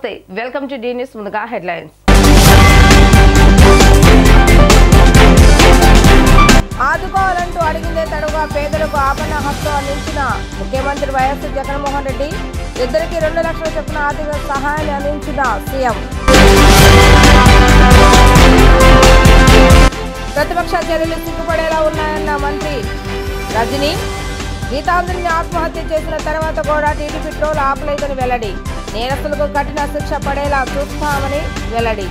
నమస్తే welcome to D news ముందుగా headlines ఆదుకోవాలంటూ అడిగిందే తడుగా పేదలకు ఆపన్న హక్కు అందించిన ముఖ్యమంత్రి వైఎస్ జగన్మోహన్ రెడ్డి ఇద్దరికి 2 లక్షల చొప్పున ఆర్థిక సహాయాన్ని అందించిన సీఎం ప్రతిపక్ష చర్యలు సిగ్గుపడేలా ఉన్నాయన్న మంత్రి రజనీ గీతాంజలిని ఆత్మహత్య చేసిన తర్వాత కూడా టీడీపీ ట్రోల్ ఆపలేదని వెల్లడి నేరస్తులకు కఠిన శిక్ష పడేలా చూస్తామని వెల్లడి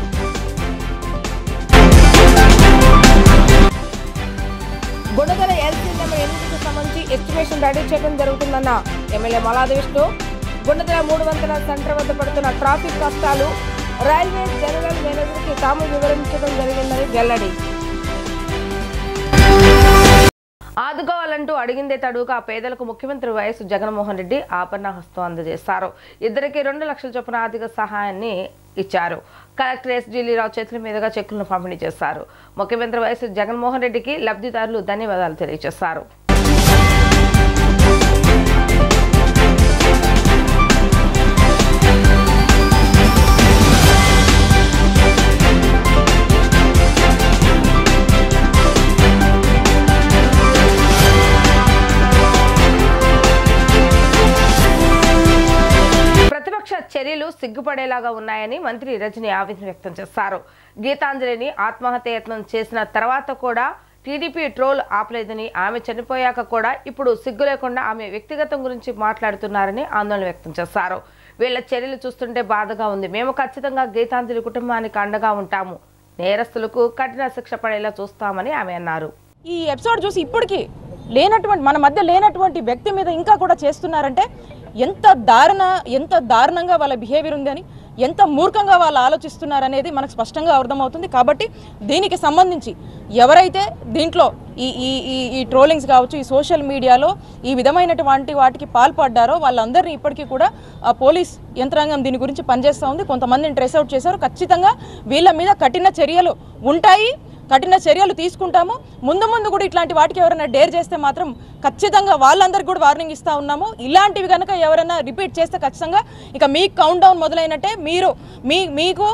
గుణదల ఎల్సీ నెంబర్ 8కి సంబంధించి ఎస్టిమేషన్ రెడీ చేయడం జరుగుతుందన్న ఎమ్మెల్యే మలాది విష్ణు గుణదల 300 సెంటర్ వద్ద పడుతున్న ట్రాఫిక్ కష్టాలు రైల్వే జనరల్ మేనేజర్కి తాము వివరించడం జరిగిందని వెల్లడి ఆదుకోవాలంటూ అడిగిందే తడుగా పేదలకు ముఖ్యమంత్రి వైఎస్ జగన్మోహన్ రెడ్డి ఆపన్న హస్తం అందజేశారు ఇద్దరికి 2 లక్షల చొప్పున ఆర్థిక సహాయాన్ని ఇచ్చారు కలెక్టర్ ఎస్ ఢిల్లీరావు చేతుల మీదుగా చెక్కులను పంపిణీ చేశారు ముఖ్యమంత్రి వైఎస్ జగన్మోహన్ రెడ్డికి లబ్ధిదారులు ధన్యవాదాలు తెలియజేశారు చర్యలు సిగ్గుపడేలాగా ఉన్నాయని మంత్రి రజనీ ఆవేదన వ్యక్తం చేశారు గీతాంజలిని ఆత్మహత్య యత్నం చేసిన తర్వాత కూడా టీడీపీ ట్రోల్ ఆపలేదని ఆమె చనిపోయాక కూడా ఇప్పుడు సిగ్గు లేకుండా ఆమె వ్యక్తిగతం గురించి మాట్లాడుతున్నారని ఆందోళన వ్యక్తం చేశారు వీళ్ళ చర్యలు చూస్తుంటే బాధగా ఉంది మేము ఖచ్చితంగా గీతాంజలి కుటుంబానికి అండగా ఉంటాము నేరస్తులకు కఠిన శిక్ష పడేలా చూస్తామని ఆమె అన్నారు ఈ ఎపిసోడ్ చూసి ఇప్పటికీ మన మధ్య లేనటువంటి వ్యక్తి మీద ఇంకా కూడా చేస్తున్నారంటే ఎంత దారుణంగా వాళ్ళ బిహేవియర్ ఉందని ఎంత మూర్ఖంగా వాళ్ళు ఆలోచిస్తున్నారనేది మనకు స్పష్టంగా అర్థమవుతుంది కాబట్టి దీనికి సంబంధించి ఎవరైతే దీంట్లో ఈ ట్రోలింగ్స్ కావచ్చు ఈ సోషల్ మీడియాలో ఈ విధమైనటువంటి వాటికి పాల్పడ్డారో వాళ్ళందరినీ ఇప్పటికీ కూడా పోలీస్ యంత్రాంగం దీని గురించి పనిచేస్తూ ఉంది కొంతమందిని ట్రేస్ అవుట్ చేశారు ఖచ్చితంగా వీళ్ళ మీద కఠిన చర్యలు ఉంటాయి కఠిన చర్యలు తీసుకుంటాము ముందు కూడా ఇట్లాంటి వాటికి ఎవరైనా డేర్ చేస్తే మాత్రం ఖచ్చితంగా వాళ్ళందరికీ కూడా వార్నింగ్ ఇస్తూ ఉన్నాము ఇలాంటివి కనుక ఎవరైనా రిపీట్ చేస్తే ఖచ్చితంగా ఇక మీ కౌంట్ డౌన్ మొదలైనట్టే మీకు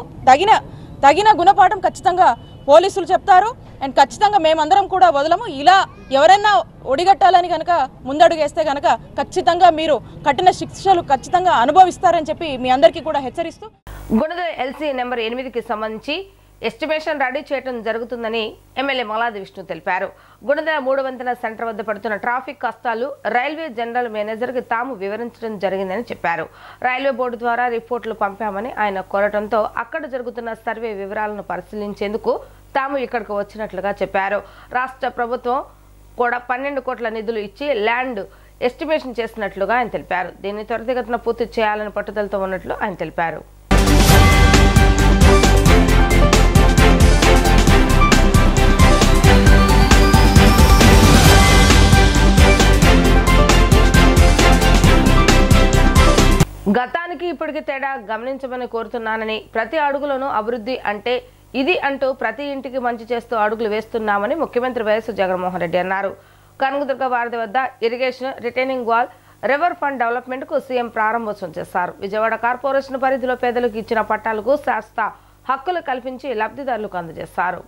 తగిన గుణపాఠం ఖచ్చితంగా పోలీసులు చెప్తారు అండ్ ఖచ్చితంగా మేమందరం కూడా వదలము ఇలా ఎవరైనా ఒడిగట్టాలని కనుక ముందడుగేస్తే కనుక ఖచ్చితంగా మీరు కఠిన శిక్షలు ఖచ్చితంగా అనుభవిస్తారని చెప్పి మీ అందరికీ కూడా హెచ్చరిస్తూ గుణదల ఎల్సీ నెంబర్ 8కి సంబంధించి ఎస్టిమేషన్ రెడీ చేయడం జరుగుతుందని ఎమ్మెల్యే మలాది విష్ణు తెలిపారు గుణదల 300 సెంటర్ వద్ద పడుతున్న ట్రాఫిక్ కష్టాలు రైల్వే జనరల్ మేనేజర్కి తాము వివరించడం జరిగిందని చెప్పారు రైల్వే బోర్డు ద్వారా రిపోర్టులు పంపామని ఆయన కోరటంతో అక్కడ జరుగుతున్న సర్వే వివరాలను పరిశీలించేందుకు తాము ఇక్కడికి వచ్చినట్లుగా చెప్పారు రాష్ట్ర ప్రభుత్వం కూడా 12 కోట్ల నిధులు ఇచ్చి ల్యాండ్ ఎస్టిమేషన్ చేసినట్లుగా ఆయన తెలిపారు దీన్ని త్వరితగతిన పూర్తి చేయాలని పట్టుదలతో ఉన్నట్లు ఆయన తెలిపారు గతానికి ఇప్పటికి తేడా గమనించమని కోరుతున్నానని ప్రతి అడుగులోనూ అభివృద్ధి అంటే ఇది అంటూ ప్రతి ఇంటికి మంచి చేస్తూ అడుగులు వేస్తున్నామని ముఖ్యమంత్రి వైఎస్ జగన్మోహన్ రెడ్డి అన్నారు కనకదుర్గ వారధి వద్ద irrigation retaining wall river fund development కు సీఎం ప్రారంభోత్సవం చేశారు విజయవాడ కార్పొరేషన్ పరిధిలో పేదలకు ఇచ్చిన పట్టాలకు శాస్త్ర హక్కులు కల్పించి లబ్ధిదారులకు అందజేశారు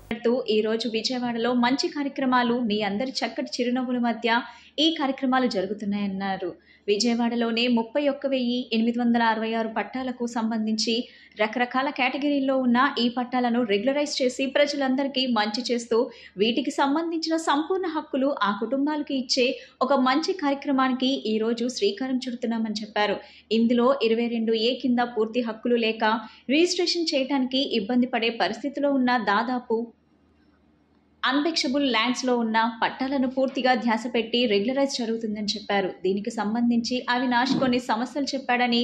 ఈ రోజు విజయవాడలో మంచి కార్యక్రమాలు మీ అందరి చక్కటి చిరునవ్వుల మధ్య ఈ కార్యక్రమాలు జరుగుతున్నాయన్నారు విజయవాడలోనే 31,866 పట్టాలకు సంబంధించి రకరకాల కేటగిరీల్లో ఉన్న ఈ పట్టాలను రెగ్యులరైజ్ చేసి ప్రజలందరికీ మంచి చేస్తూ వీటికి సంబంధించిన సంపూర్ణ హక్కులు ఆ కుటుంబాలకు ఇచ్చే ఒక మంచి కార్యక్రమానికి ఈరోజు శ్రీకారం చుడుతున్నామని చెప్పారు ఇందులో 22A కింద పూర్తి హక్కులు లేక రిజిస్ట్రేషన్ చేయడానికి ఇబ్బంది పడే పరిస్థితిలో ఉన్న దాదాపు అన్బెక్షబుల్ ల్యాండ్స్లో ఉన్న పట్టాలను పూర్తిగా ధ్యాస పెట్టి రెగ్యులరైజ్ జరుగుతుందని చెప్పారు దీనికి సంబంధించి అవినాష్ కొన్ని సమస్యలు చెప్పాడని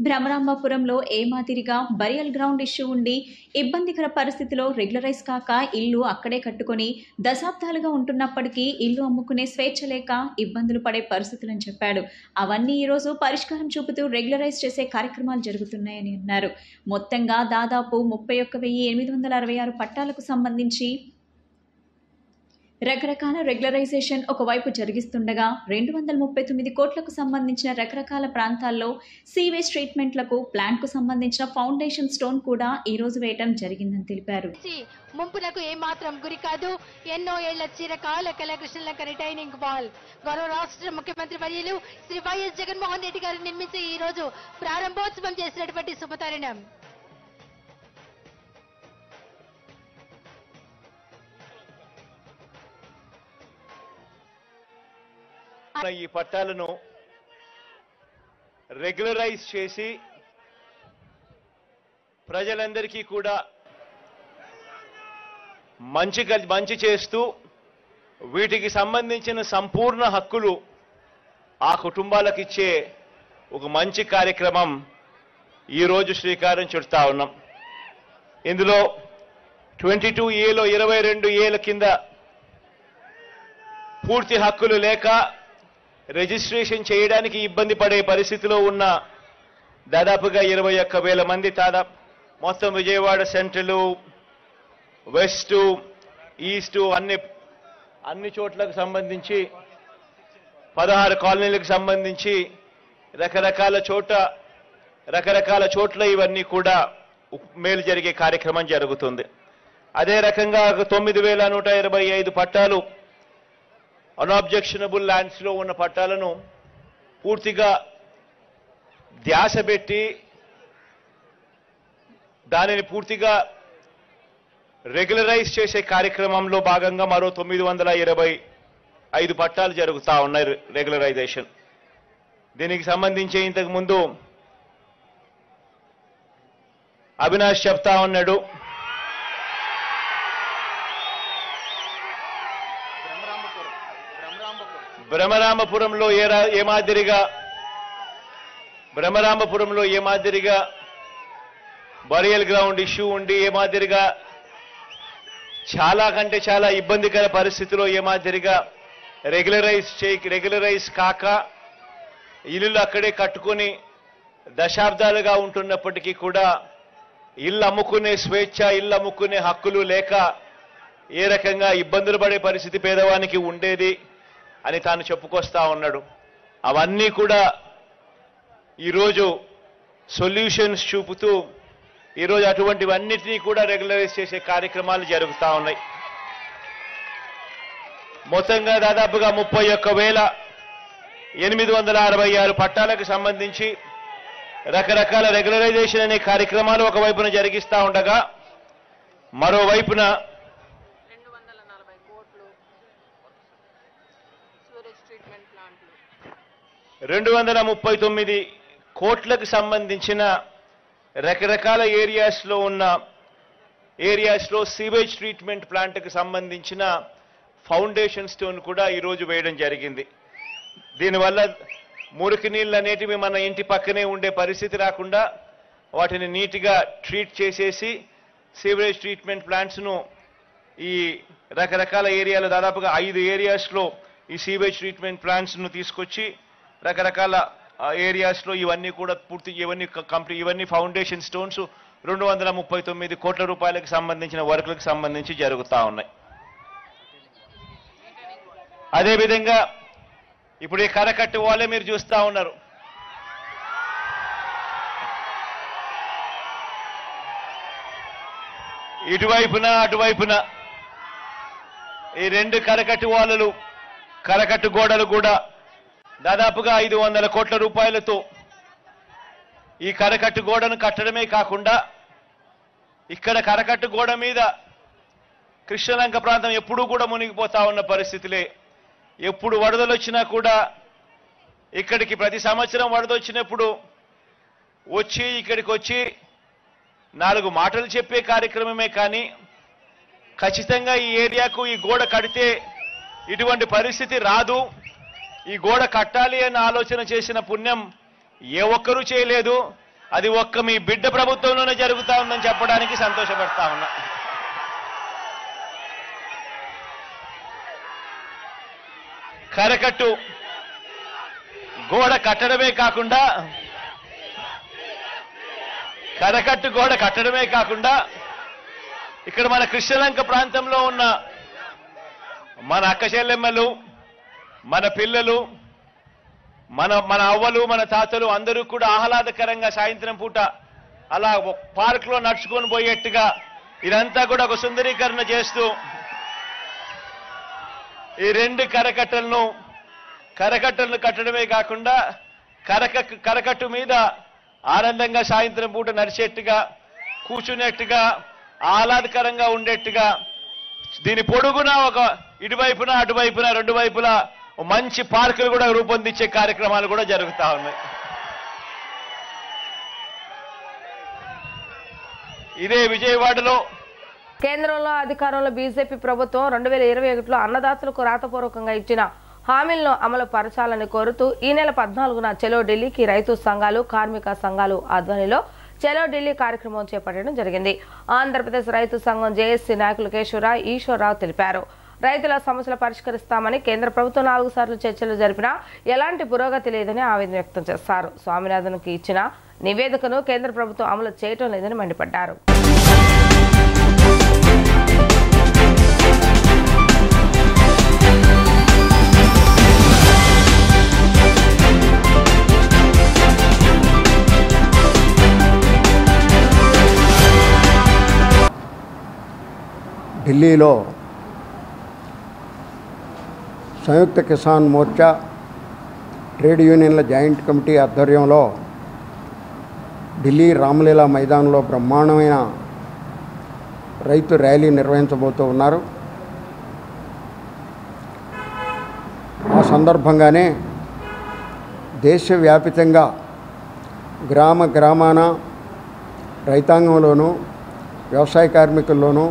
భ్రమరాంబాపురంలో ఏ మాదిరిగా బరియల్ గ్రౌండ్ ఇష్యూ ఉండి ఇబ్బందికర పరిస్థితిలో రెగ్యులరైజ్ కాక ఇల్లు అక్కడే కట్టుకొని దశాబ్దాలుగా ఉంటున్నప్పటికీ ఇల్లు అమ్ముకునే స్వేచ్ఛ లేక ఇబ్బందులు పడే పరిస్థితులని చెప్పాడు అవన్నీ ఈరోజు పరిష్కారం చూపుతూ రెగ్యులరైజ్ చేసే కార్యక్రమాలు జరుగుతున్నాయని అన్నారు మొత్తంగా దాదాపు 31,866 పట్టాలకు సంబంధించి రకరకాల రెగ్యులరైజేషన్ ఒకవైపు జరిగిస్తుండగా 239 కోట్లకు సంబంధించిన రకరకాల ప్రాంతాల్లో సీవేజ్ ట్రీట్మెంట్లకు ప్లాంట్కు సంబంధించిన ఫౌండేషన్ స్టోన్ కూడా ఈ రోజు వేయటం జరిగిందని తెలిపారు. ముంపునకు ఏమాత్రం గురి కాదు. ఎన్నో ఏళ్ల చిరకాల కళాకృష్ణలంక రిటైనింగ్ వాల్ గౌరవ రాష్ట్ర ముఖ్యమంత్రి వర్యులు శ్రీ వైఎస్ జగన్మోహన్ రెడ్డి గారు నిర్మించి ఈ రోజు ప్రారంభోత్సవం చేసినటువంటి శుభతరుణం. ఈ పట్టాలను రెగ్యులరైజ్ చేసి ప్రజలందరికీ కూడా మంచి చేస్తూ వీటికి సంబంధించిన సంపూర్ణ హక్కులు ఆ కుటుంబాలకు ఇచ్చే ఒక మంచి కార్యక్రమం ఈరోజు శ్రీకారం చుడతా ఉన్నాం. ఇందులో 22A లో 22 ఏళ్ల కింద పూర్తి హక్కులు లేక రిజిస్ట్రేషన్ చేయడానికి ఇబ్బంది పడే పరిస్థితిలో ఉన్న దాదాపుగా 21,000 మంది మొత్తం విజయవాడ సెంట్రల్, వెస్ట్, ఈస్ట్ అన్ని చోట్లకు సంబంధించి 16 కాలనీలకు సంబంధించి రకరకాల చోట్ల ఇవన్నీ కూడా మేలు జరిగే కార్యక్రమం జరుగుతుంది. అదే రకంగా 9,125 పట్టాలు అన్అబ్జెక్షనబుల్ ల్యాండ్స్ లో ఉన్న పట్టాలను పూర్తిగా ధ్యాస పెట్టి దానిని పూర్తిగా రెగ్యులరైజ్ చేసే కార్యక్రమంలో భాగంగా మరో 925 పట్టాలు జరుగుతా ఉన్నాయి రెగ్యులరైజేషన్. దీనికి సంబంధించి ఇంతకు ముందు అవినాష్ చెప్తా ఉన్నాడు, బ్రహ్మరామపురంలో ఏ మాదిరిగా బరియల్ గ్రౌండ్ ఇష్యూ ఉండి ఏ మాదిరిగా చాలా కంటే చాలా ఇబ్బందికర పరిస్థితిలో ఏ మాదిరిగా రెగ్యులరైజ్ కాక ఇల్లు అక్కడే కట్టుకొని దశాబ్దాలుగా ఉంటున్నప్పటికీ కూడా ఇల్లు అమ్ముకునే స్వేచ్ఛ, ఇల్లు అమ్ముకునే హక్కులు లేక ఏ రకంగా ఇబ్బందులు పడే పరిస్థితి పేదవానికి ఉండేది అని తాను చెప్పుకొస్తా ఉన్నాడు. అవన్నీ కూడా ఈరోజు సొల్యూషన్స్ చూపుతూ ఈరోజు అటువంటివన్నిటినీ కూడా రెగ్యులరైజ్ చేసే కార్యక్రమాలు జరుగుతూ ఉన్నాయి. మొత్తంగా దాదాపుగా 31,866 పట్టాలకు సంబంధించి రకరకాల రెగ్యులరైజేషన్ అనే కార్యక్రమాలు ఒకవైపున జరిగిస్తూ ఉండగా మరోవైపున 239 కోట్లకు సంబంధించిన రకరకాల ఏరియాస్లో సీవేజ్ ట్రీట్మెంట్ ప్లాంట్కి సంబంధించిన ఫౌండేషన్ స్టోన్ కూడా ఈరోజు వేయడం జరిగింది. దీనివల్ల మురికి నీళ్ళు అనేటివి మన ఇంటి పక్కనే ఉండే పరిస్థితి రాకుండా వాటిని నీట్గా ట్రీట్ చేసేసి సీవేజ్ ట్రీట్మెంట్ ప్లాంట్స్ను ఈ రకరకాల ఏరియాలో దాదాపుగా 5 ఏరియాస్లో ఈ సీవేజ్ ట్రీట్మెంట్ ప్లాంట్స్ను తీసుకొచ్చి రకరకాల ఏరియాస్లో ఇవన్నీ కూడా ఇవన్నీ ఫౌండేషన్ స్టోన్స్ 239 కోట్ల రూపాయలకు సంబంధించిన వర్కులకు సంబంధించి జరుగుతూ ఉన్నాయి. అదేవిధంగా ఇప్పుడు ఈ కరకట్టు వాళ్ళే మీరు చూస్తూ ఉన్నారు. ఇటువైపున అటువైపున ఈ 2 కరకట్టు గోడలు కూడా దాదాపుగా 500 కోట్ల రూపాయలతో ఈ కరకట్టు గోడను కట్టడమే కాకుండా ఇక్కడ కరకట్టు గోడ మీద కృష్ణలంక ప్రాంతం ఎప్పుడూ కూడా మునిగిపోతా ఉన్న పరిస్థితులే. ఎప్పుడు వరదలు వచ్చినా కూడా ఇక్కడికి ప్రతి సంవత్సరం వరద వచ్చినప్పుడు ఇక్కడికి వచ్చి 4 మాటలు చెప్పే కార్యక్రమమే కానీ ఖచ్చితంగా ఈ ఏరియాకు ఈ గోడ కడితే ఇటువంటి పరిస్థితి రాదు, ఈ గోడ కట్టాలి అన్న ఆలోచన చేసిన పుణ్యం ఏ ఒక్కరూ చేయలేదు. అది ఒక్క మీ బిడ్డ ప్రభుత్వంలోనే జరుగుతా ఉందని చెప్పడానికి సంతోషపడతా ఉన్నా. కరకట్టు గోడ కట్టడమే కాకుండా ఇక్కడ మన కృష్ణలంక ప్రాంతంలో ఉన్న మన అక్క చెల్లెమ్మలు, మన పిల్లలు, మన అవ్వలు, మన తాతలు అందరూ కూడా ఆహ్లాదకరంగా సాయంత్రం పూట అలా పార్క్ లో నడుచుకొని పోయేట్టుగా ఇదంతా కూడా ఒక సుందరీకరణ చేస్తూ ఈ రెండు కరకట్టలను కట్టడమే కాకుండా కరకట్టు మీద ఆనందంగా సాయంత్రం పూట నడిచేట్టుగా, కూర్చునేట్టుగా, ఆహ్లాదకరంగా ఉండేట్టుగా దీని పొడుగున ఒక ఇటువైపున అటువైపున రెండు వైపులా మంచి పార్కులు కూడా రూపొందించే కార్యక్రమాలు కూడా జరుగుతా ఉన్నాయి. ఇదే విజయవాడలో కేంద్రంలో అధికారంలో బీజేపీ ప్రభుత్వం 2021లో అన్నదాతలకు రాతపూర్వకంగా ఇచ్చిన హామీలను అమలు పరచాలని కోరుతూ ఈ నెల 14న చలో ఢిల్లీకి రైతు సంఘాలు, కార్మిక సంఘాలు ఆధ్వర్యంలో చలో ఢిల్లీ కార్యక్రమం చేపట్టడం జరిగింది. ఆంధ్రప్రదేశ్ రైతు సంఘం జేఏసీ నాయకులు కేశవరావు, ఈశ్వరరావు తెలిపారు. రైతుల సమస్యలు పరిష్కరిస్తామని కేంద్ర ప్రభుత్వం 4 సార్లు చర్చలు జరిపినా ఎలాంటి పురోగతి లేదని ఆవేదన వ్యక్తం చేశారు. స్వామినాథన్కి ఇచ్చిన నివేదికను కేంద్ర ప్రభుత్వం అమలు చేయటం లేదని మండిపడ్డారు. ఢిల్లీలో సంయుక్త కిసాన్ మోర్చా ట్రేడ్ యూనియన్ల జాయింట్ కమిటీ ఆధ్వర్యంలో ఢిల్లీ రామలీలా మైదానంలో బ్రహ్మాండమైన రైతు ర్యాలీ నిర్వహించబోతూ ఉన్నారు. ఆ సందర్భంగానే దేశవ్యాపితంగా గ్రామాన రైతాంగంలోనూ వ్యవసాయ కార్మికుల్లోనూ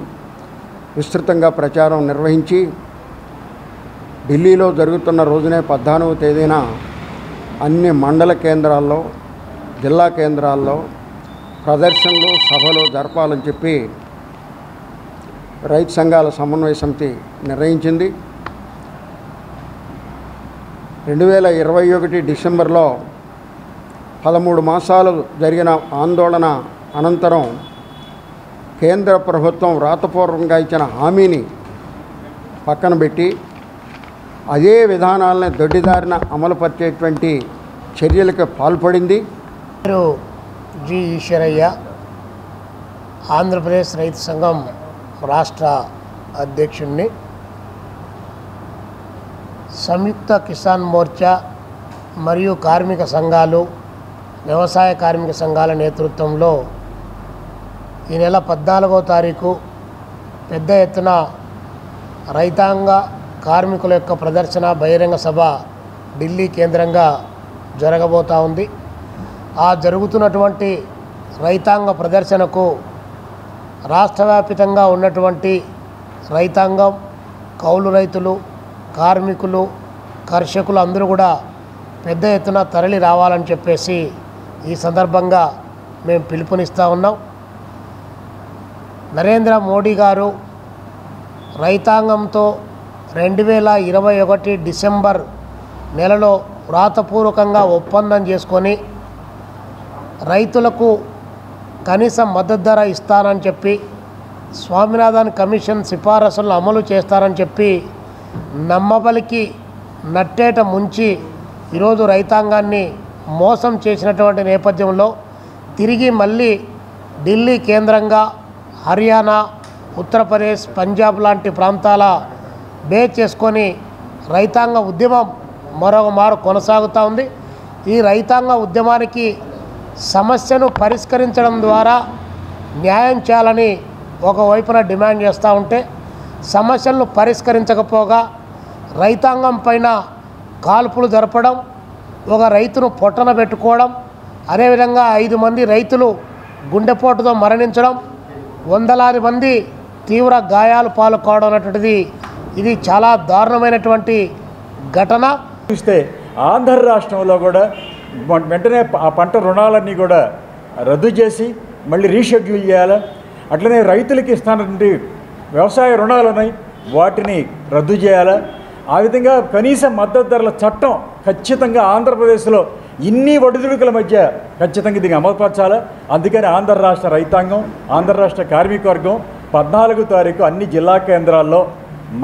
విస్తృతంగా ప్రచారం నిర్వహించి ఢిల్లీలో జరుగుతున్న రోజునే 14వ తేదీన అన్ని మండల కేంద్రాల్లో, జిల్లా కేంద్రాల్లో ప్రదర్శనలు, సభలు జరపాలని చెప్పి రైతు సంఘాల సమన్వయ సమితి నిర్ణయించింది. 2021 డిసెంబర్లో 13 మాసాలు జరిగిన ఆందోళన అనంతరం కేంద్ర ప్రభుత్వం రాతపూర్వకంగా ఇచ్చిన హామీని పక్కన పెట్టి అదే విధానాలను దొడ్డిదారిన అమలుపరిచేటువంటి చర్యలకు పాల్పడింది. జి ఈశ్వరయ్య, ఆంధ్రప్రదేశ్ రైతు సంఘం రాష్ట్ర అధ్యక్షుడిని. సంయుక్త కిసాన్ మోర్చా మరియు కార్మిక సంఘాలు, వ్యవసాయ కార్మిక సంఘాల నేతృత్వంలో ఈ నెల 14వ తారీఖు పెద్ద ఎత్తున రైతాంగ కార్మికుల యొక్క ప్రదర్శన బహిరంగ సభ ఢిల్లీ కేంద్రంగా జరగబోతూ ఉంది. ఆ జరుగుతున్నటువంటి రైతాంగ ప్రదర్శనకు రాష్ట్రవ్యాప్తంగా ఉన్నటువంటి రైతాంగం, కౌలు రైతులు, కార్మికులు, కర్షకులు అందరూ కూడా పెద్ద ఎత్తున తరలి రావాలని చెప్పేసి ఈ సందర్భంగా మేము పిలుపునిస్తూ ఉన్నాం. నరేంద్ర మోడీ గారు రైతాంగంతో 2021 డిసెంబర్ నెలలో వ్రాతపూర్వకంగా ఒప్పందం చేసుకొని రైతులకు కనీస మద్దతు ధర ఇస్తానని చెప్పి, స్వామినాథన్ కమిషన్ సిఫారసులను అమలు చేస్తారని చెప్పి నమ్మబలికి నట్టేట ముంచి ఈరోజు రైతాంగాన్ని మోసం చేసినటువంటి నేపథ్యంలో తిరిగి మళ్ళీ ఢిల్లీ కేంద్రంగా హర్యానా, ఉత్తరప్రదేశ్, పంజాబ్ లాంటి ప్రాంతాల బేస్ చేసుకొని రైతాంగ ఉద్యమం మరొక మారు కొనసాగుతూ ఉంది. ఈ రైతాంగ ఉద్యమానికి సమస్యను పరిష్కరించడం ద్వారా న్యాయం చేయాలని ఒకవైపున డిమాండ్ చేస్తూ ఉంటే, సమస్యలను పరిష్కరించకపోగా రైతాంగం పైన కాల్పులు జరపడం, ఒక రైతును పొట్టన పెట్టుకోవడం, అదేవిధంగా 5 మంది రైతులు గుండెపోటుతో మరణించడం, వందలాది మంది తీవ్ర గాయాలు పాలు కావడం అనేటువంటిది ఇది చాలా దారుణమైనటువంటి ఘటన. చూస్తే ఆంధ్ర రాష్ట్రంలో కూడా వెంటనే ఆ పంట రుణాలన్నీ కూడా రద్దు చేసి మళ్ళీ రీషెడ్యూల్ చేయాలి. అట్లనే రైతులకి ఇస్తానంటే వ్యవసాయ రుణాలు ఉన్నాయి, వాటిని రద్దు చేయాలి. ఆ విధంగా కనీస మద్దతు ధరల చట్టం ఖచ్చితంగా ఆంధ్రప్రదేశ్లో ఇన్ని ఒడిదుడుకుల మధ్య ఖచ్చితంగా దీన్ని అమలుపరచాలి. అందుకని ఆంధ్ర రాష్ట్ర రైతాంగం, ఆంధ్ర రాష్ట్ర కార్మిక వర్గం 14వ తారీఖు అన్ని జిల్లా కేంద్రాల్లో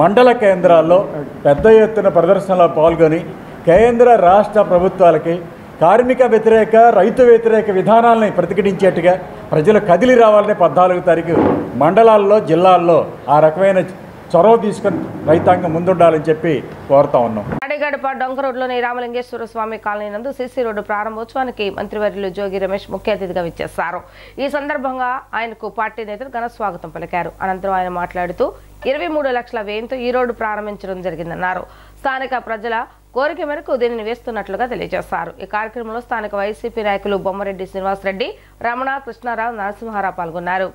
మండల కేంద్రాల్లో పెద్ద ఎత్తున ప్రదర్శనలో పాల్గొని కేంద్ర రాష్ట్ర ప్రభుత్వాలకి కార్మిక వ్యతిరేక రైతు వ్యతిరేక విధానాలని ప్రతిఘటించేట్టుగా ప్రజలు కదిలి రావాలని 14వ తారీఖు మండలాల్లో జిల్లాల్లో ఆ రకమైన చొరవ తీసుకొని రైతాంగం ముందుండాలని చెప్పి కోరుతా ఉన్నాం. అడిగడప డొంక రోడ్లోని రామలింగేశ్వర స్వామి కాలనీ నందు సీసీ రోడ్డు ప్రారంభోత్సవానికి మంత్రివర్యులు జోగి రమేష్ ముఖ్య అతిథిగా విచ్చేశారు. ఈ సందర్భంగా ఆయనకు పార్టీ నేతలు ఘన స్వాగతం పలికారు. అనంతరం ఆయన మాట్లాడుతూ 23 లక్షల వ్యయంతో ఈ రోడ్డు ప్రారంభించడం జరిగిందన్నారు. స్థానిక ప్రజల కోరిక మేరకు దీనిని వేస్తున్నట్లుగా తెలియజేశారు. ఈ కార్యక్రమంలో స్థానిక వైసీపీ నాయకులు బొమ్మరెడ్డి శ్రీనివాసరెడ్డి, రమణ, కృష్ణారావు, నరసింహారావు పాల్గొన్నారు.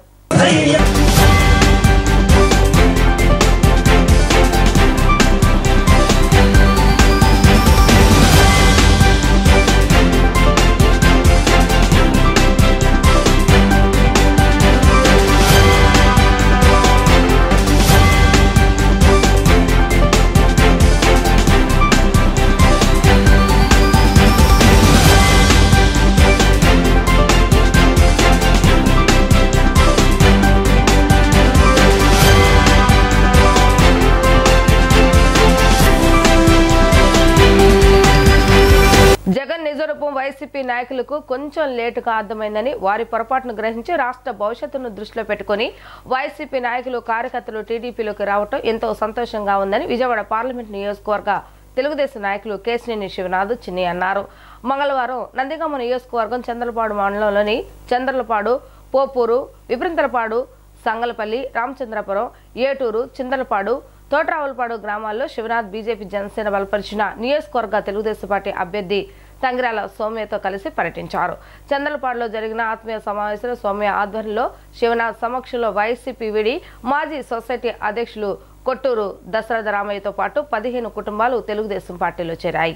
జగన్ నిజరూపం వైసీపీ నాయకులకు కొంచెం లేటుగా అర్థమైందని, వారి పొరపాటును గ్రహించి రాష్ట్ర భవిష్యత్తును దృష్టిలో పెట్టుకుని వైసీపీ నాయకులు కార్యకర్తలు టీడీపీలోకి రావటం ఎంతో సంతోషంగా ఉందని విజయవాడ పార్లమెంట్ నియోజకవర్గ తెలుగుదేశం నాయకులు కేశినేని శివనాథ్ చిన్ని అన్నారు. మంగళవారం నందిగామ నియోజకవర్గం చంద్రపాడు మండలంలోని చంద్రలపాడు, పోపూరు, విప్రింతలపాడు, సంగలపల్లి, రామచంద్రపురం, ఏటూరు, చిందలపాడు, తోటరావులపాడు గ్రామాల్లో శివనాథ్ బీజేపీ జనసేన బలపరిచిన నియోజకవర్గ తెలుగుదేశం పార్టీ అభ్యర్థి తంగిరాల సౌమ్యతో కలిసి పర్యటించారు. చంద్రలపాడులో జరిగిన ఆత్మీయ సమావేశంలో సౌమ్య ఆధ్వర్యంలో శివనాథ్ సమక్షంలో వైసీపీ విడి మాజీ సొసైటీ అధ్యక్షులు కొట్టూరు దశరథ రామయ్యతో పాటు 15 కుటుంబాలు తెలుగుదేశం పార్టీలో చేరాయి.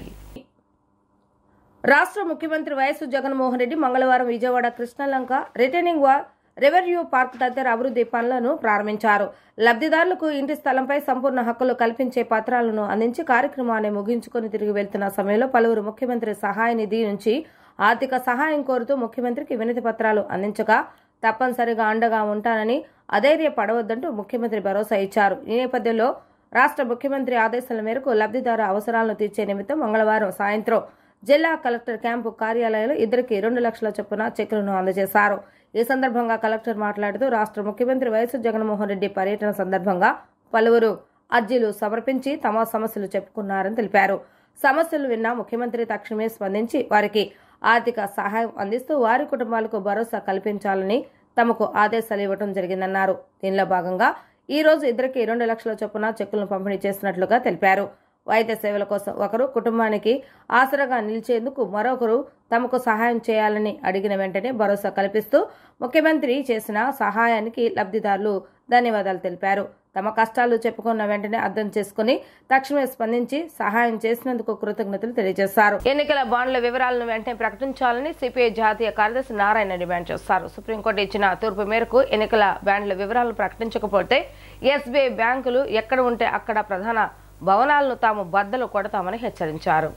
రాష్ట్ర ముఖ్యమంత్రి వైఎస్ జగన్మోహన్ రెడ్డి మంగళవారం Vijayawada Krishnalanka retaining wall revenue park తదితర అభివృద్ధి పనులను ప్రారంభించారు. లబ్ధిదారులకు ఇంటి స్థలంపై సంపూర్ణ హక్కులు కల్పించే పత్రాలను అందించి కార్యక్రమాన్ని ముగించుకుని తిరిగి వెళ్తున్న సమయంలో పలువురు ముఖ్యమంత్రి సహాయ నిధి నుంచి ఆర్థిక సహాయం కోరుతూ ముఖ్యమంత్రికి వినతి పత్రాలు అందించగా తప్పనిసరిగా అండగా ఉంటానని అధైర్యపడవద్దంటూ ముఖ్యమంత్రి భరోసా ఇచ్చారు. ఈ నేపథ్యంలో రాష్ట్ర ముఖ్యమంత్రి ఆదేశాల మేరకు లబ్ధిదారు అవసరాలను తీర్చే నిమిత్తం మంగళవారం సాయంత్రం జిల్లా కలెక్టర్ క్యాంపు కార్యాలయంలో ఇద్దరికి 2 లక్షల చొప్పున చెక్కులను అందజేశారు. ఈ సందర్భంగా కలెక్టర్ మాట్లాడుతూ రాష్ట్ర ముఖ్యమంత్రి వైఎస్ జగన్మోహన్ రెడ్డి పర్యటన సందర్భంగా పలువురు అర్జీలు సమర్పించి తమ సమస్యలు చెప్పుకున్నారని తెలిపారు. సమస్యలు విన్న ముఖ్యమంత్రి తక్షణమే స్పందించి వారికి ఆర్థిక సహాయం అందిస్తూ వారి కుటుంబాలకు భరోసా కల్పించాలని తమకు ఆదేశాలు ఇవ్వడం జరిగిందన్నారు. దీనిలో భాగంగా ఈ రోజు ఇద్దరికి 2 లక్షల చొప్పున చెక్కులను పంపిణీ చేసినట్లుగా తెలిపారు. వైద్య సేవల కోసం ఒకరు, కుటుంబానికి ఆసరాగా నిలిచేందుకు మరొకరు తమకు సహాయం చేయాలని అడిగిన వెంటనే భరోసా కల్పిస్తూ ముఖ్యమంత్రి చేసిన సహాయానికి లబ్ధిదారులు ధన్యవాదాలు తెలిపారు. తమ కష్టాలు చెప్పుకున్న వెంటనే అర్థం చేసుకుని తక్షణమే స్పందించి సహాయం చేసినందుకు కృతజ్ఞతలు తెలియజేశారు. ఎన్నికల బాండ్ల వివరాలను వెంటనే ప్రకటించాలని సిపిఐ జాతీయ కార్యదర్శి నారాయణ డిమాండ్ చేశారు. సుప్రీంకోర్టు ఇచ్చిన తీర్పు మేరకు ఎన్నికల బాండ్ల వివరాలను ప్రకటించకపోతే ఎస్బీఐ బ్యాంకులు ఎక్కడ ఉంటే అక్కడ ప్రధాన భవనాలను తాము బద్దలు కొడతామని హెచ్చరించారు.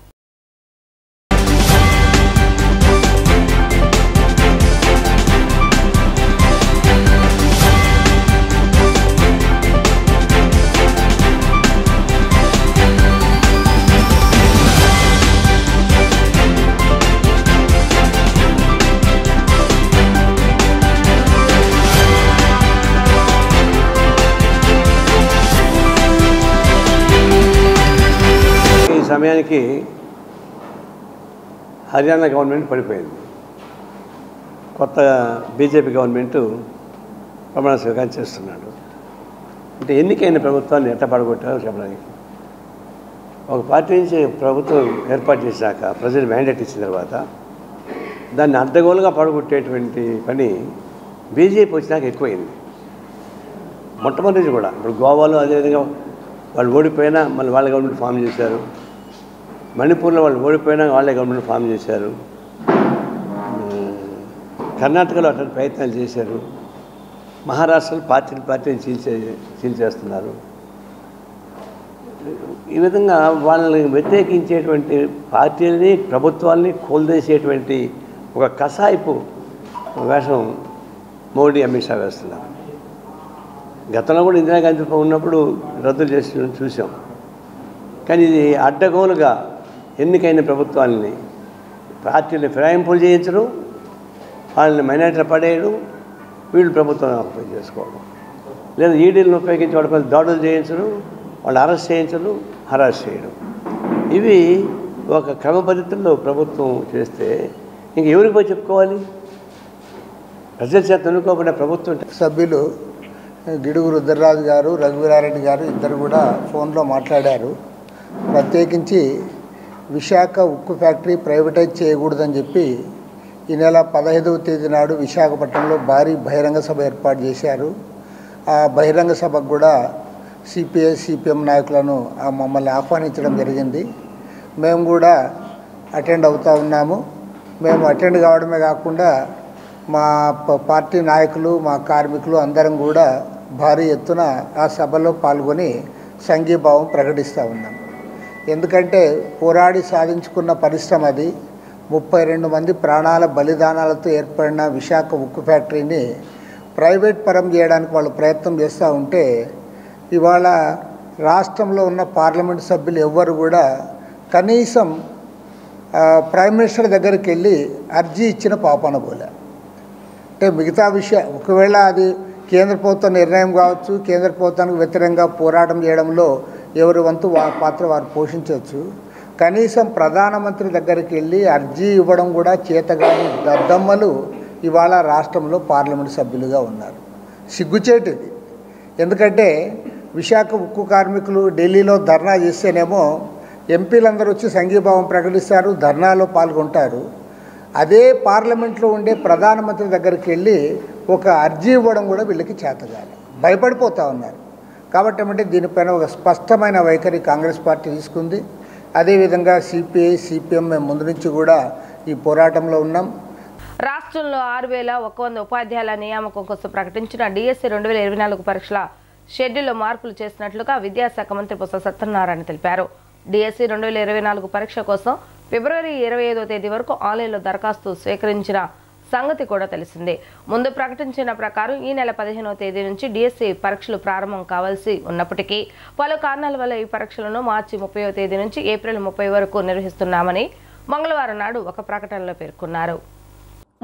సమయానికి హర్యానా గవర్నమెంట్ పడిపోయింది. కొత్త బీజేపీ గవర్నమెంటు ప్రమాణ స్వీకారం చేస్తున్నాడు. అంటే ఎన్నికైన ప్రభుత్వాన్ని ఎట్లా పడగొట్టారో చెప్పడానికి, ఒక పార్టీ నుంచి ప్రభుత్వం ఏర్పాటు చేశాక ప్రజలు మ్యాండేట్ ఇచ్చిన తర్వాత దాన్ని అడ్డగోలుగా పడగొట్టేటువంటి పని బీజేపీ వచ్చినాక ఎక్కువైంది. మొట్టమొదటి కూడా ఇప్పుడు గోవాలో అదేవిధంగా వాళ్ళు ఓడిపోయినా మళ్ళీ వాళ్ళ గవర్నమెంట్ ఫామ్ చేశారు. మణిపూర్లో వాళ్ళు ఓడిపోయినా వాళ్ళే గవర్నమెంట్ ఫామ్ చేశారు. కర్ణాటకలో అటువంటి ప్రయత్నాలు చేశారు. మహారాష్ట్రలో పార్టీని చీల్చేస్తున్నారు. ఈ విధంగా వాళ్ళని వ్యతిరేకించేటువంటి పార్టీలని ప్రభుత్వాల్ని కూల్దేసేటువంటి ఒక కసాయిపు వేషం మోడీ, అమిత్ షా వేస్తున్నారు. గతంలో కూడా ఇందిరాగాంధీ ఉన్నప్పుడు రద్దు చేసి చూసాం. కానీ ఇది అడ్డగోలుగా ఎన్నికైన ప్రభుత్వాలని పార్టీలు ఫిరాయింపులు చేయించడం, వాళ్ళని మైనారిటీలు పడేయడం, వీళ్ళు ప్రభుత్వం ఉపయోగం చేసుకోవడం, లేదా ఈడీలను ఉపయోగించి వాళ్ళ దాడులు చేయించడం, వాళ్ళు అరెస్ట్ చేయించడం, హరాస్ చేయడం, ఇవి ఒక క్రమ పద్ధతుల్లో ప్రభుత్వం చేస్తే ఇంక ఎవరికి పోయి చెప్పుకోవాలి? ప్రజల చేత ఎన్నుకోబడిన ప్రభుత్వం. సభ్యులు గిడుగు రుద్రరాజు గారు, రఘువీరారెడ్డి గారు ఇద్దరు కూడా ఫోన్లో మాట్లాడారు. ప్రత్యేకించి విశాఖ ఉక్కు ఫ్యాక్టరీ ప్రైవేటైజ్ చేయకూడదని చెప్పి ఈ నెల 15వ తేదీ నాడు విశాఖపట్నంలో భారీ బహిరంగ సభ ఏర్పాటు చేశారు. ఆ బహిరంగ సభకు కూడా సిపిఐ సిపిఎం నాయకులను మమ్మల్ని ఆహ్వానించడం జరిగింది. మేము కూడా అటెండ్ అవుతూ ఉన్నాము. మేము అటెండ్ కావడమే కాకుండా మా పార్టీ నాయకులు, మా కార్మికులు అందరం కూడా భారీ ఎత్తున ఆ సభలో పాల్గొని సంఘీభావం ప్రకటిస్తూ ఉన్నాం. ఎందుకంటే పోరాడి సాధించుకున్న పరిశ్రమ అది. 32 మంది ప్రాణాల బలిదానాలతో ఏర్పడిన విశాఖ ఉక్కు ఫ్యాక్టరీని ప్రైవేట్ పరం చేయడానికి వాళ్ళు ప్రయత్నం చేస్తూ ఉంటే ఇవాళ రాష్ట్రంలో ఉన్న పార్లమెంట్ సభ్యులు ఎవ్వరు కూడా కనీసం ప్రైమ్ మినిస్టర్ దగ్గరికి వెళ్ళి అర్జీ ఇచ్చిన పాపాన పోలే. అంటే మిగతా విషయం ఒకవేళ అది కేంద్ర ప్రభుత్వ నిర్ణయం కావచ్చు, కేంద్ర ప్రభుత్వానికి వ్యతిరేకంగా పోరాటం చేయడంలో ఎవరి వంతు పాత్ర వారు పోషించవచ్చు. కనీసం ప్రధానమంత్రి దగ్గరికి వెళ్ళి అర్జీ ఇవ్వడం కూడా చేతగాని దద్దమ్మలు ఇవాళ రాష్ట్రంలో పార్లమెంటు సభ్యులుగా ఉన్నారు. సిగ్గుచేటిది. ఎందుకంటే విశాఖ ఉక్కు కార్మికులు ఢిల్లీలో ధర్నా చేస్తేనేమో ఎంపీలందరూ వచ్చి సంఘీభావం ప్రకటిస్తారు, ధర్నాలో పాల్గొంటారు. అదే పార్లమెంట్లో ఉండే ప్రధానమంత్రి దగ్గరికి వెళ్ళి ఒక అర్జీ ఇవ్వడం కూడా వీళ్ళకి చేతగాలి, భయపడిపోతూ ఉన్నారు. కాబట్టి ఏమంటే దీనిపైన ఒక స్పష్టమైన వైఖరి కాంగ్రెస్ పార్టీ తీసుకుంది. అదేవిధంగా సిపిఐ సిపిఎం మేము ముందు నుంచి కూడా ఈ పోరాటంలో ఉన్నాం. రాష్ట్రంలో 6100 ఉపాధ్యాయుల నియామకం కోసం ప్రకటించిన డిఎస్సి 2024 పరీక్షల షెడ్యూల్లో మార్పులు చేసినట్లుగా విద్యాశాఖ మంత్రి బొత్స సత్యనారాయణ తెలిపారు. డిఎస్సి 2024 పరీక్ష కోసం ఫిబ్రవరి 25వ తేదీ వరకు ఆన్లైన్లో దరఖాస్తు స్వీకరించిన సంగతి కూడా తెలిసిందే. ముందు ప్రకటించిన ప్రకారం ఈ నెల 15వ తేదీ నుంచి డిఎస్సి పరీక్షలు ప్రారంభం కావాల్సి ఉన్నప్పటికీ పలు కారణాల వల్ల ఈ పరీక్షలను మార్చి 30వ తేదీ నుంచి ఏప్రిల్ 30 వరకు నిర్వహిస్తున్నామని మంగళవారం నాడు ఒక ప్రకటనలో పేర్కొన్నారు.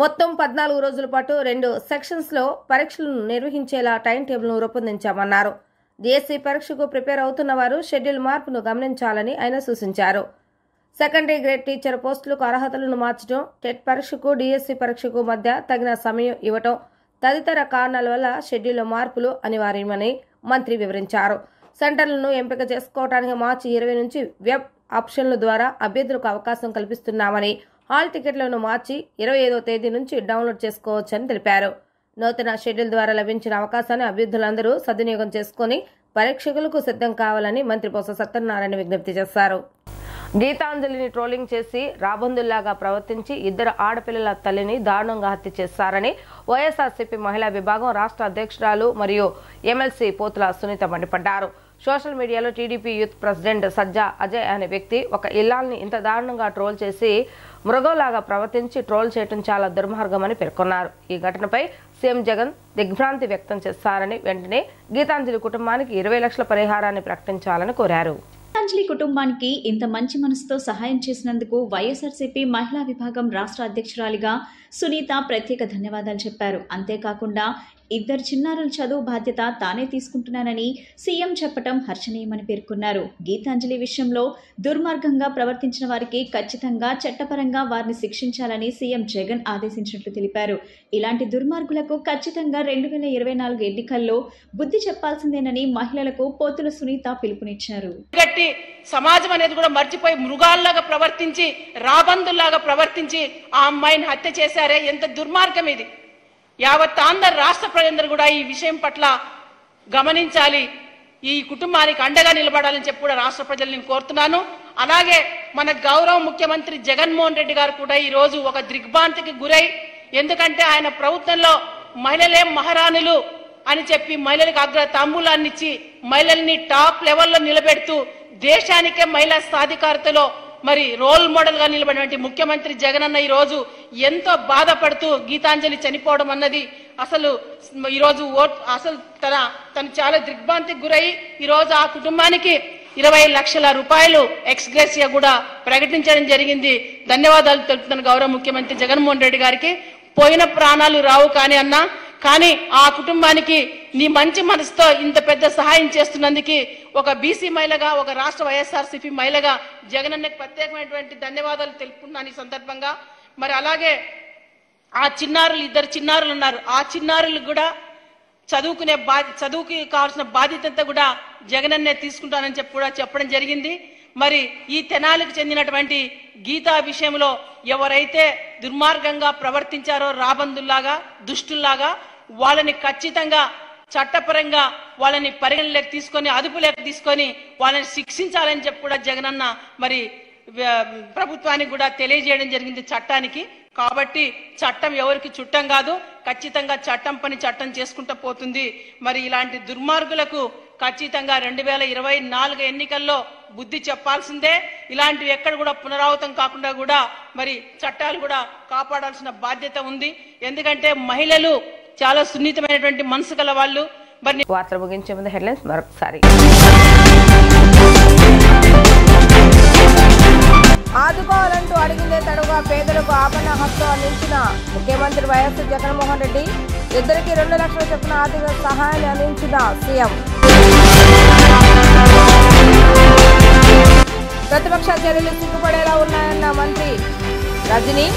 మొత్తం 14 రోజుల పాటు 2 సెక్షన్స్లో పరీక్షలను నిర్వహించేలా టైం టేబుల్ను రూపొందించామన్నారు. డిఎస్సి పరీక్షకు ప్రిపేర్ అవుతున్న వారు షెడ్యూల్ మార్పును గమనించాలని ఆయన సూచించారు. సెకండరీ గ్రేడ్ టీచర్ పోస్టులకు అర్హతలను మార్చడం, టెట్ పరీక్షకు డిఎస్సి పరీక్షకు మధ్య తగిన సమయం ఇవ్వటం తదితర కారణాల వల్ల షెడ్యూల్లో మార్పులు అనివార్యమని మంత్రి వివరించారు. సెంటర్లను ఎంపిక చేసుకోవడానికి మార్చి 20 నుంచి వెబ్ ఆప్షన్ల ద్వారా అభ్యర్థులకు అవకాశం కల్పిస్తున్నామని, హాల్ టికెట్లను మార్చి 25వ తేదీ నుంచి డౌన్లోడ్ చేసుకోవచ్చని తెలిపారు. నూతన షెడ్యూల్ ద్వారా లభించిన అవకాశాన్ని అభ్యర్థులందరూ సద్వినియోగం చేసుకుని పరీక్షకులకు సిద్ధం కావాలని మంత్రి బొత్స సత్యనారాయణ విజ్ఞప్తి చేశారు. గీతాంజలిని ట్రోలింగ్ చేసి రాబందుల్లాగా ప్రవర్తించి 2 ఆడపిల్లల తల్లిని దారుణంగా హత్య చేశారని వైఎస్ఆర్సీపీ మహిళా విభాగం రాష్ట్ర అధ్యక్షురాలు మరియు ఎమ్మెల్సీ పోతుల సునీత మండిపడ్డారు. సోషల్ మీడియాలో టీడీపీ యూత్ ప్రెసిడెంట్ సజ్జా అజయ్ అనే వ్యక్తి ఒక ఇల్లాల్ని ఇంత దారుణంగా ట్రోల్ చేసి మృగంలాగా ప్రవర్తించి ట్రోల్ చేయడం చాలా దుర్మార్గమని పేర్కొన్నారు. ఈ ఘటనపై సీఎం జగన్ దిగ్భ్రాంతి వ్యక్తం చేశారని, వెంటనే గీతాంజలి కుటుంబానికి 20 లక్షల పరిహారాన్ని ప్రకటించాలని కోరారు. గీతాంజలి కుటుంబానికి ఇంత మంచి మనసుతో సహాయం చేసినందుకు వైఎస్ఆర్సీపీ మహిళా విభాగం రాష్ట్ర అధ్యక్షురాలిగా సునీత ప్రత్యేక ధన్యవాదాలు చెప్పారు. అంతేకాకుండా 2 చిన్నారుల చదువు బాధ్యత తానే తీసుకుంటున్నానని సీఎం చెప్పడం హర్షణీయమని పేర్కొన్నారు. గీతాంజలి విషయంలో దుర్మార్గంగా ప్రవర్తించిన వారికి ఖచ్చితంగా చట్టపరంగా వారిని శిక్షించాలని సీఎం జగన్ ఆదేశించినట్లు తెలిపారు. ఇలాంటి దుర్మార్గులకు ఖచ్చితంగా 2024 ఎన్నికల్లో బుద్ధి చెప్పాల్సిందేనని మహిళలకు పోతుల సునీత పిలుపునిచ్చారు. సమాజం అనేది కూడా మర్చిపోయి మృగాల్లాగా ప్రవర్తించి, రాబందుల్లాగా ప్రవర్తించి ఆ అమ్మాయిని హత్య చేశారే, ఎంత దుర్మార్గం ఇది. యావత్ ఆంధ్ర రాష్ట్ర ప్రజలందరూ కూడా ఈ విషయం పట్ల గమనించాలి, ఈ కుటుంబానికి అండగా నిలబడాలని చెప్పి కూడా రాష్ట్ర ప్రజలు నేను కోరుతున్నాను. అలాగే మన గౌరవ ముఖ్యమంత్రి జగన్మోహన్ రెడ్డి గారు కూడా ఈ రోజు ఒక దిగ్భ్రాంతికి గురై, ఎందుకంటే ఆయన ప్రభుత్వంలో మహిళలే మహారాణులు అని చెప్పి మహిళలకు అగ్ర తాంబూలాన్నిచ్చి మహిళల్ని టాప్ లెవెల్లో నిలబెడుతూ దేశానికే మహిళా సాధికారతలో మరి రోల్ మోడల్ గా నిలబడినటువంటి ముఖ్యమంత్రి జగనన్న ఈ రోజు ఎంతో బాధపడుతూ గీతాంజలి చనిపోవడం అన్నది అసలు ఈరోజు అసలు తను చాలా దిగ్భ్రాంతికి గురై ఈరోజు ఆ కుటుంబానికి 20 లక్షల రూపాయలు ఎక్స్గ్రేసియా కూడా ప్రకటించడం జరిగింది. ధన్యవాదాలు తెలుపుతున్న గౌరవ ముఖ్యమంత్రి జగన్మోహన్ రెడ్డి గారికి. పోయిన ప్రాణాలు రావు కానీ ఆ కుటుంబానికి నీ మంచి మనసుతో ఇంత పెద్ద సహాయం చేస్తున్నందుకు ఒక బీసీ మహిళగా, ఒక రాష్ట్ర వైఎస్ఆర్సీపీ మహిళగా జగనన్నకి ప్రత్యేకమైనటువంటి ధన్యవాదాలు తెలుపుతున్నాను ఈ సందర్భంగా. మరి అలాగే ఆ చిన్నారులు, 2 చిన్నారులు ఉన్నారు. ఆ చిన్నారులు కూడా చదువుకి కావాల్సిన బాధ్యత అంతా కూడా జగనన్నే తీసుకుంటానని చెప్పడం జరిగింది. మరి ఈ తెనాలికి చెందినటువంటి గీతా విషయంలో ఎవరైతే దుర్మార్గంగా ప్రవర్తించారో, రాబందుల్లాగా, దుష్టుల్లాగా, వాళ్ళని ఖచ్చితంగా చట్టపరంగా వాళ్ళని పరిగణలోకి తీసుకొని, అదుపులోకి తీసుకొని వాళ్ళని శిక్షించాలని చెప్పి కూడా జగనన్న మరి ప్రభుత్వానికి కూడా తెలియజేయడం జరిగింది, చట్టానికి. కాబట్టి చట్టం ఎవరికి చుట్టం కాదు, ఖచ్చితంగా చట్టం పని చట్టం చేసుకుంటూ పోతుంది. మరి ఇలాంటి దుర్మార్గులకు ఖచ్చితంగా 2024 ఎన్నికల్లో బుద్ధి చెప్పాల్సిందే. ఇలాంటివి ఎక్కడ కూడా పునరావృతం కాకుండా కూడా మరి చట్టాలు కూడా కాపాడాల్సిన బాధ్యత ఉంది. ఎందుకంటే మహిళలు చాలా సున్నితమైనటువంటి మనసు గల వాళ్ళు. మరి వార్తలు ముగించే ముందు హెడ్లైన్స్ మరొకసారి. ఆదుకోవాలంటూ అడిగిందే తడుగా పేదలకు ఆపన్న హస్తం అందించిన ముఖ్యమంత్రి వైఎస్ జగన్మోహన్ రెడ్డి. 2కి 2 లక్షల చొప్పున ఆర్థిక సహాయాన్ని అందించిన సీఎం. ప్రతిపక్ష చర్యలు సిగ్గుపడేలా ఉన్నాయన్న మంత్రి రజనీ.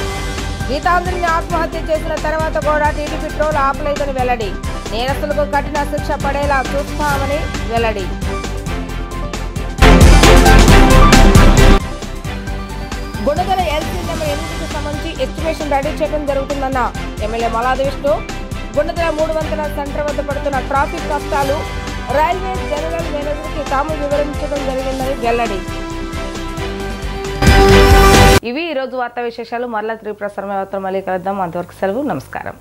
గీతాంజలిని ఆత్మహత్య చేసిన తర్వాత కూడా టీడీపీ ట్రోల్ ఆపలేదని వెల్లడి. నేరస్తులకు కఠిన శిక్ష పడేలా చూస్తామని వెల్లడి. గుణదల ఎల్సీ నెంబర్ 8కి సంబంధించి ఎస్టిమేషన్ రెడీ చేయడం జరుగుతుందన్న ఎమ్మెల్యే మలాది విష్ణు. గుణదల 3 వంతెన సెంటర్ వద్ద పడుతున్న ట్రాఫిక్ కష్టాలు రైల్వే జనరల్ మేనేజర్కి తాము వివరించడం జరిగిందని వెల్లడి. ఇవి ఈరోజు వార్తా విశేషాలు. మరలా 3 ప్రసారం మళ్ళీ కలుద్దాం. అంతవరకు సెలవు. నమస్కారం.